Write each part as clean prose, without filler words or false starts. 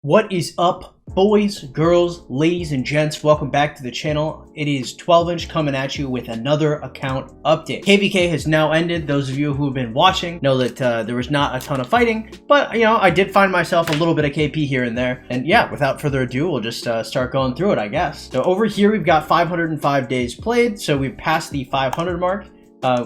What is up, boys, girls, ladies, and gents? Welcome back to the channel. It is 12inch coming at you with another account update. KvK has now ended. Those of you who have been watching know that there was not a ton of fighting, but you know, I did find myself a little bit of KP here and there. And yeah, without further ado, we'll just start going through it, I guess. So over here, we've got 505 days played, so we've passed the 500 mark.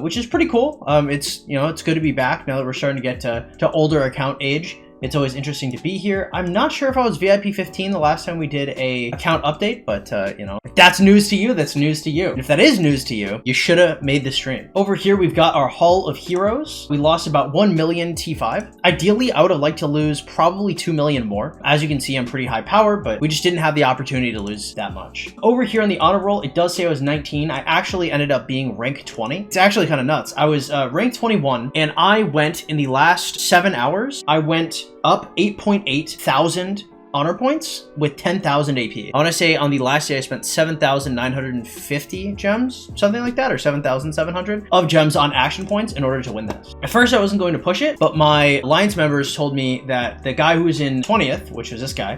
Which is pretty cool. It's good to be back now that we're starting to get to older account age. It's always interesting to be here. I'm not sure if I was VIP 15 the last time we did a account update, but if that's news to you, that's news to you. And if that is news to you, you should have made the stream. Over here, we've got our Hall of Heroes. We lost about 1 million T5. Ideally, I would have liked to lose probably 2 million more. As you can see, I'm pretty high power, but we just didn't have the opportunity to lose that much. Over here on the honor roll, it does say I was 19. I actually ended up being rank 20. It's actually kind of nuts. I was rank 21, and I went in the last 7 hours. I went up 8.8 thousand honor points with 10,000 AP. I want to say on the last day I spent 7,950 gems, something like that, or 7,700 of gems on action points in order to win this. At first I wasn't going to push it, but my alliance members told me that the guy who was in 20th, which was this guy,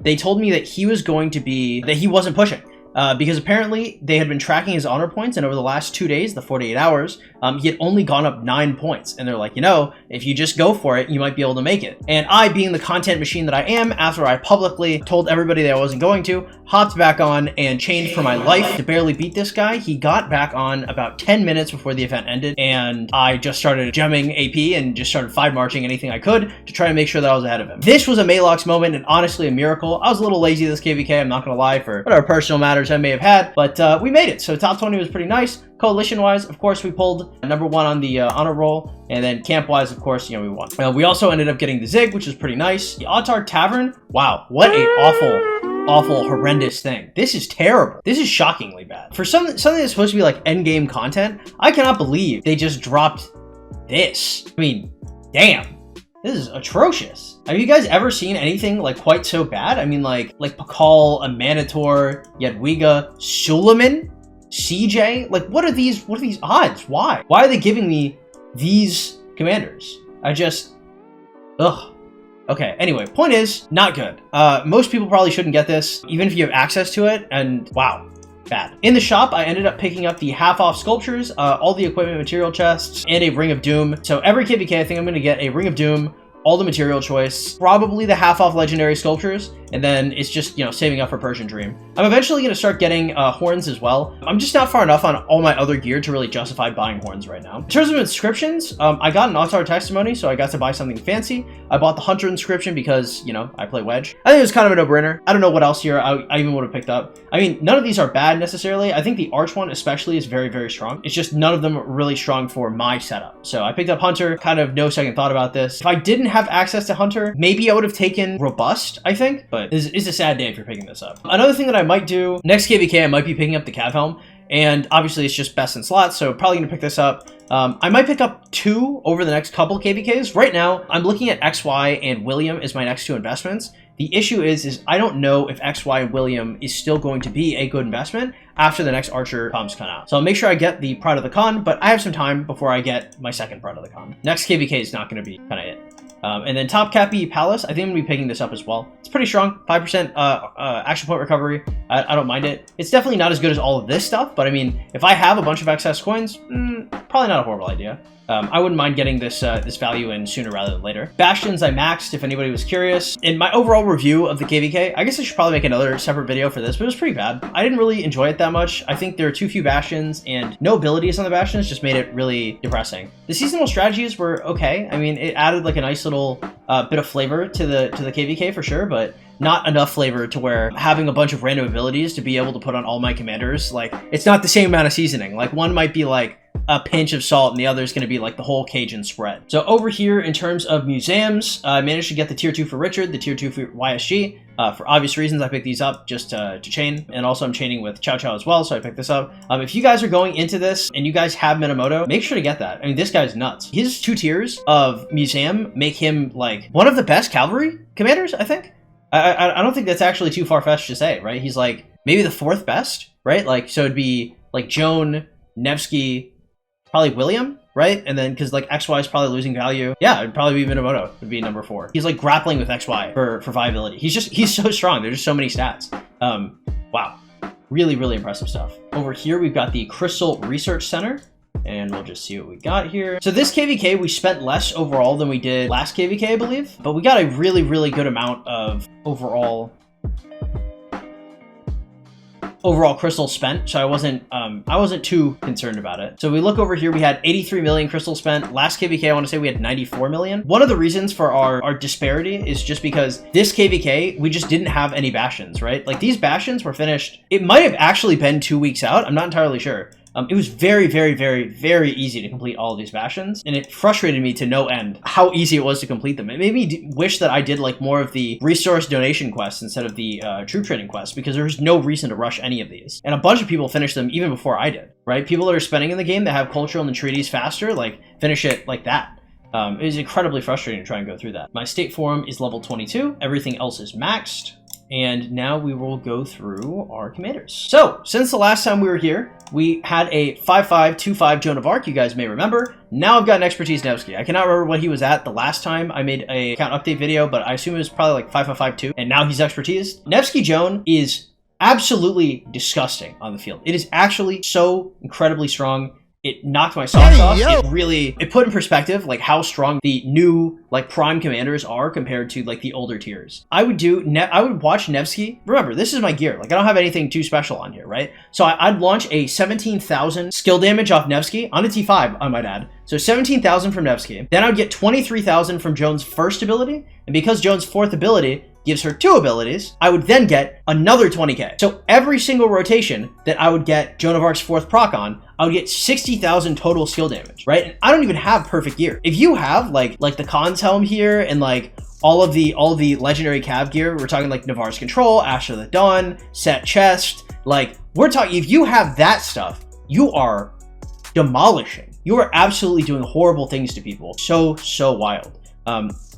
they told me that he was going to be, that he wasn't pushing. Because apparently they had been tracking his honor points, and over the last 2 days, the 48 hours, he had only gone up 9 points. And they're like, if you just go for it, you might be able to make it. And I, being the content machine that I am, after I publicly told everybody that I wasn't going to, hopped back on and chained for my life to barely beat this guy. He got back on about 10 minutes before the event ended, and I just started gemming AP and just started 5-marching anything I could to try to make sure that I was ahead of him. This was a Maylox moment, and honestly a miracle. I was a little lazy this KvK, I'm not gonna lie, for whatever personal matters I may have had, but we made it. So top 20 was pretty nice. Coalition wise, of course, we pulled number 1 on the honor roll, and then camp wise, of course, we won. We also ended up getting the Zig, which was pretty nice. The Autar Tavern, wow, what a awful, horrendous thing. This is terrible. This is shockingly bad. For something that's supposed to be like end game content, I cannot believe they just dropped this. I mean, damn. This is atrocious. Have you guys ever seen anything like quite so bad? I mean, like Pakal, a Manator, Yadwiga, Suleiman, CJ. Like, what are these odds? Why? Why are they giving me these commanders? Ugh. Okay, anyway, point is, not good. Most people probably shouldn't get this, even if you have access to it, and wow. Bad. In the shop, I ended up picking up the half-off sculptures, all the equipment material chests, and a Ring of Doom. So every KvK, I think I'm going to get a Ring of Doom, all the material choice, probably the half-off legendary sculptures, and then it's just, saving up for Persian Dream. I'm eventually going to start getting horns as well. I'm just not far enough on all my other gear to really justify buying horns right now. In terms of inscriptions, I got an Autar testimony, so I got to buy something fancy. I bought the Hunter inscription because, I play Wedge. I think it was kind of a no-brainer. I don't know what else here I even would have picked up. I mean, none of these are bad necessarily. I think the Arch one especially is very, very strong. It's just none of them are really strong for my setup. So I picked up Hunter, kind of no second thought about this. If I didn't have access to Hunter, maybe I would have taken Robust, I think, but it's a sad day if you're picking this up. Another thing that I might do, next KvK, I might be picking up the Cav Helm, and obviously it's just best in slots, so probably gonna pick this up. I might pick up 2 over the next couple KvKs. Right now, I'm looking at XY and William as my next 2 investments. The issue is I don't know if XY and William is still going to be a good investment after the next Archer comms come out. So I'll make sure I get the Pride of the Con, but I have some time before I get my second Pride of the Con. Next KvK is not gonna be kind of it. And then Top Cappy Palace, I think I'm going to be picking this up as well. It's pretty strong, 5% action point recovery. I don't mind it. It's definitely not as good as all of this stuff, but I mean, if I have a bunch of excess coins, probably not a horrible idea. I wouldn't mind getting this value in sooner rather than later. Bastions I maxed, if anybody was curious. In my overall review of the KvK, I guess I should probably make another separate video for this, but it was pretty bad. I didn't really enjoy it that much. I think there are too few bastions, and no abilities on the bastions just made it really depressing. The seasonal strategies were okay. I mean, it added like a nice little bit of flavor to the KvK for sure, but not enough flavor to where having a bunch of random abilities to be able to put on all my commanders, like, it's not the same amount of seasoning. Like, one might be like a pinch of salt, and the other is going to be like the whole Cajun spread. So over here, in terms of museums, I managed to get the tier 2 for Richard, the tier 2 for YSG. For obvious reasons, I picked these up just to chain, and also I'm chaining with Chow Chow as well, so I picked this up. If you guys are going into this and you guys have Minamoto, make sure to get that. I mean, this guy's nuts. His 2 tiers of museum make him like one of the best cavalry commanders, I think. I don't think that's actually too far-fetched to say, right? He's like maybe the 4th best, right? Like, so it'd be like Joan, Nevsky, probably William, right? And then because like XY is probably losing value. Yeah, it'd probably be Minamoto would be number 4. He's like grappling with XY for viability. He's so strong. There's just so many stats. Wow, really, really impressive stuff. Over here, we've got the Crystal Research Center. And we'll just see what we got here. So this KvK, we spent less overall than we did last KvK, I believe. But we got a really, really good amount of overall crystals spent, so I wasn't too concerned about it. So we look over here, we had 83 million crystals spent. Last KvK, I want to say we had 94 million. One of the reasons for our disparity is just because this KvK, we just didn't have any bastions, right? Like these bastions were finished. It might have actually been 2 weeks out. I'm not entirely sure. It was very, very, very, very easy to complete all of these bastions, and it frustrated me to no end how easy it was to complete them. It made me wish that I did like more of the resource donation quests instead of the troop trading quests, because there was no reason to rush any of these. And a bunch of people finished them even before I did, right? People that are spending in the game that have cultural and treaties faster, like finish it like that. It is incredibly frustrating to try and go through that. My state forum is level 22. Everything else is maxed. And now we will go through our commanders. So, since the last time we were here, we had a 5.5.2.5 Joan of Arc, you guys may remember. Now I've got an Expertise Nevsky. I cannot remember what he was at the last time I made a account update video, but I assume it was probably like 5.5.2, and now he's Expertise. Nevsky Joan is absolutely disgusting on the field. It is actually so incredibly strong. It knocked my socks off. It put in perspective like how strong the new like prime commanders are compared to like the older tiers. I would watch Nevsky. Remember, this is my gear. Like I don't have anything too special on here, right? So I'd launch a 17,000 skill damage off Nevsky on a T5, I might add. So 17,000 from Nevsky. Then I would get 23,000 from Joan's first ability. And because Joan's fourth ability gives her 2 abilities, I would then get another 20k. So every single rotation that I would get Joan of Arc's 4th proc on, I would get 60,000 total skill damage, right? And I don't even have perfect gear. If you have like the Khan's helm here and like all of the legendary cav gear, we're talking like Navarre's Control, Ash of the Dawn, Set Chest, like we're talking, if you have that stuff, you are demolishing. You are absolutely doing horrible things to people. So wild.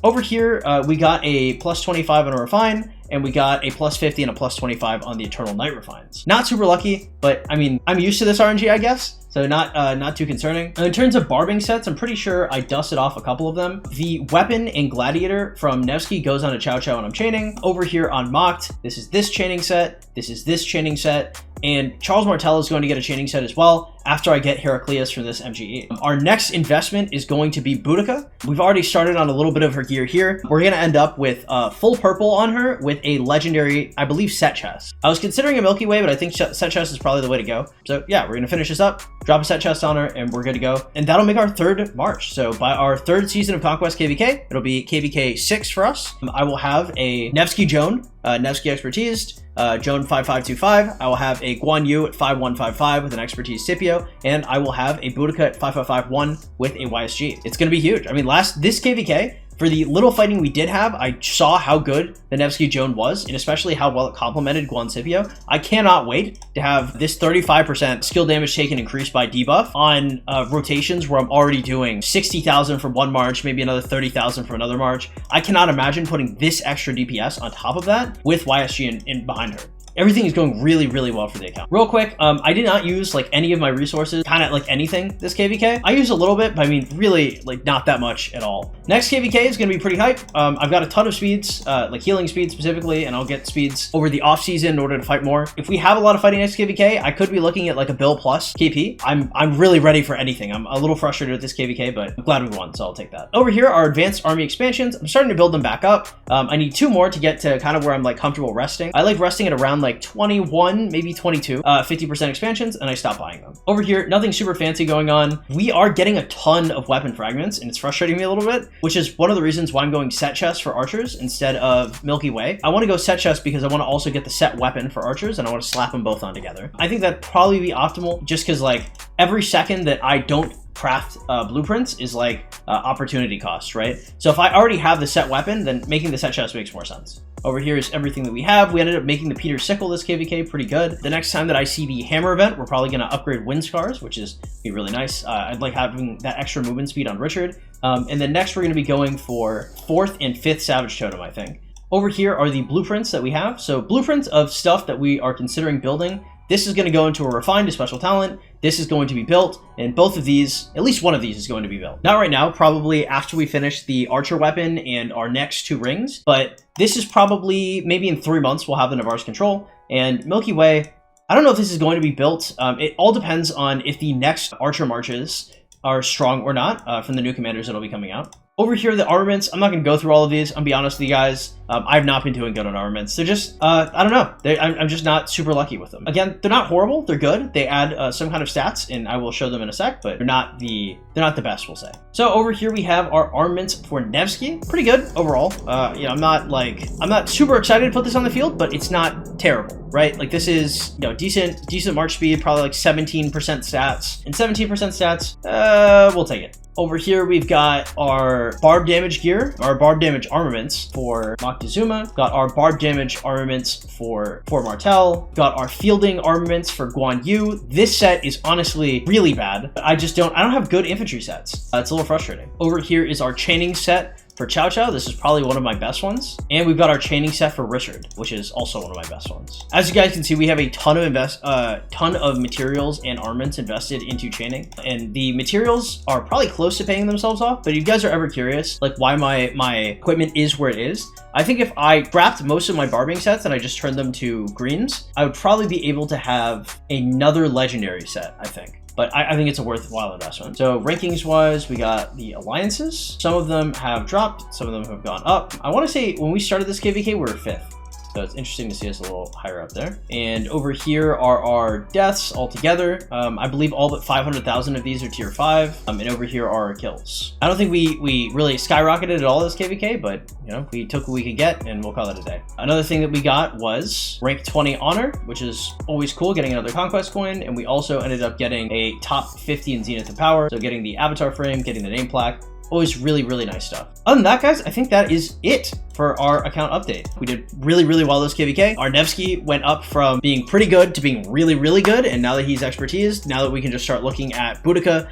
Over here, we got a plus 25 on a refine, and we got a plus 50 and a plus 25 on the Eternal Night refines. Not super lucky, but I mean, I'm used to this RNG, I guess. So not too concerning. And in terms of barbing sets, I'm pretty sure I dusted off a couple of them. The weapon and gladiator from Nevsky goes on a Chow Chow and I'm chaining. Over here on Mocked, this is this chaining set, this is this chaining set, and Charles Martel is going to get a chaining set as well after I get Heraclius from this MGE. Our next investment is going to be Boudica. We've already started on a little bit of her gear here. We're going to end up with full purple on her with a legendary, I believe, set chest. I was considering a Milky Way, but I think set chest is probably the way to go. So yeah, we're going to finish this up, drop a set chest on her, and we're good to go. And that'll make our 3rd March. So by our 3rd season of Conquest KvK, it'll be KvK 6 for us. I will have a Nevsky Joan, Nevsky Expertise, Joan 5.5.2.5. I will have a Guan Yu at 5.1.5.5 with an Expertise Scipio, and I will have a Boudica at 5.5.5.1 with a YSG. It's going to be huge. I mean, this KvK, for the little fighting we did have, I saw how good the Nevsky Joan was, and especially how well it complemented Guan Scipio. I cannot wait to have this 35% skill damage taken increased by debuff on rotations where I'm already doing 60,000 from one march, maybe another 30,000 from another march. I cannot imagine putting this extra DPS on top of that with YSG in behind her. Everything is going really, really well for the account. Real quick, I did not use like any of my resources, kind of like anything this KvK. I used a little bit, but I mean, really like not that much at all. Next KvK is going to be pretty hype. I've got a ton of speeds, like healing speed specifically, and I'll get speeds over the off season in order to fight more. If we have a lot of fighting next KvK, I could be looking at like a Bill plus KP. I'm really ready for anything. I'm a little frustrated with this KvK, but I'm glad we won, so I'll take that. Over here, our advanced army expansions. I'm starting to build them back up. I need 2 more to get to kind of where I'm like comfortable resting. I like resting at around like 21, maybe 22, 50% expansions, and I stopped buying them. Over here, nothing super fancy going on. We are getting a ton of weapon fragments, and it's frustrating me a little bit, which is one of the reasons why I'm going set chest for archers instead of Milky Way. I want to go set chest because I want to also get the set weapon for archers, and I want to slap them both on together. I think that'd probably be optimal, just because like every second that I don't craft blueprints is like opportunity cost, right? So if I already have the set weapon, then making the set chest makes more sense. Over here is everything that we have. We ended up making the Peter Sickle this KvK pretty good. The next time that I see the hammer event, we're probably going to upgrade wind scars, which is be really nice. I'd like having that extra movement speed on Richard. And then next we're going to be going for 4th and 5th Savage Totem, I think. Over here are the blueprints that we have. So blueprints of stuff that we are considering building This is going to go into a refined to special talent. This is going to be built, and both of these, at least one of these, is going to be built. Not right now, probably after we finish the archer weapon and our next 2 rings, but this is probably, maybe in 3 months, we'll have the Navarre's Control. And Milky Way, I don't know if this is going to be built. It all depends on if the next archer marches are strong or not from the new commanders that'll be coming out. Over here, the armaments, I'm not going to go through all of these. I'll be honest with you guys. I've not been doing good on armaments. They're just, I don't know. I'm just not super lucky with them. Again, they're not horrible. They're good. They add some kind of stats, and I will show them in a sec, but they're not the best, we'll say. So over here, we have our armaments for Nevsky. Pretty good overall. You know, I'm not super excited to put this on the field, but it's not terrible, right? Like, this is, you know, decent march speed, probably like 17% stats. And 17% stats, we'll take it. Over here, we've got our barb damage gear, our barb damage armaments for Moctezuma, got our barb damage armaments for Martel, got our fielding armaments for Guan Yu. This set is honestly really bad. I don't have good infantry sets. It's a little frustrating. Over here is our chaining set for Chow Chow. This is probably one of my best ones. And we've got our chaining set for Richard, which is also one of my best ones. As you guys can see, we have a ton of materials and armaments invested into chaining. And the materials are probably close to paying themselves off. But if you guys are ever curious, like why my equipment is where it is, I think if I scrapped most of my barbing sets and I just turned them to greens, I would probably be able to have another legendary set, I think. But I think it's a worthwhile investment. So rankings wise, we got the alliances. Some of them have dropped, some of them have gone up. I want to say when we started this KvK, we were 5th. So it's interesting to see us a little higher up there. And over here are our deaths altogether. I believe all but 500,000 of these are tier 5. And over here are our kills. I don't think we really skyrocketed at all this KvK, but you know, we took what we could get and we'll call it a day. Another thing that we got was rank 20 honor, which is always cool, getting another Conquest coin. And we also ended up getting a top 50 in Zenith of Power. So getting the avatar frame, getting the name plaque. Always really, really nice stuff. Other than that, guys, I think that is it for our account update. We did really, really well this KvK. Our Nevsky went up from being pretty good to being really, really good. And now that he's expertise, now that we can just start looking at Boudica,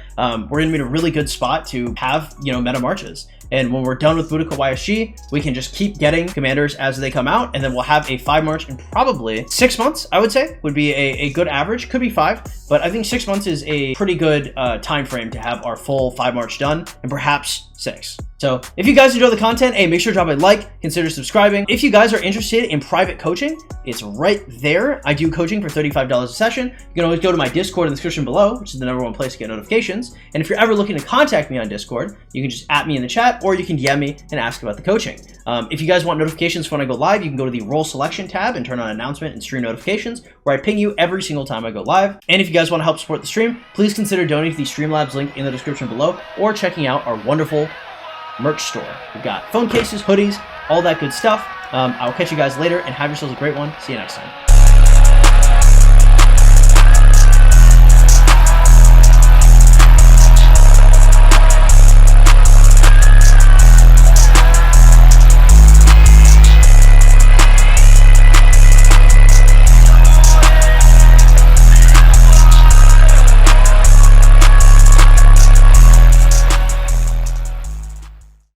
we're gonna be in a really good spot to have, you know, meta marches. And when we're done with Boudica YSG, we can just keep getting commanders as they come out, and then we'll have a 5 march in probably 6 months, I would say, would be a good average. Could be 5, but I think 6 months is a pretty good time frame to have our full 5 march done, and perhaps 6. So if you guys enjoy the content, hey, make sure to drop a like, consider subscribing. If you guys are interested in private coaching, it's right there. I do coaching for $35 a session. You can always go to my Discord in the description below, which is the #1 place to get notifications. And if you're ever looking to contact me on Discord, you can just @ me in the chat, or you can DM me and ask about the coaching. If you guys want notifications when I go live, you can go to the role selection tab and turn on announcement and stream notifications, where I ping you every single time I go live. And if you guys want to help support the stream, please consider donating to the Streamlabs link in the description below, or checking out our wonderful merch store. We've got phone cases, hoodies, all that good stuff. I'll catch you guys later, and have yourselves a great one. See you next time.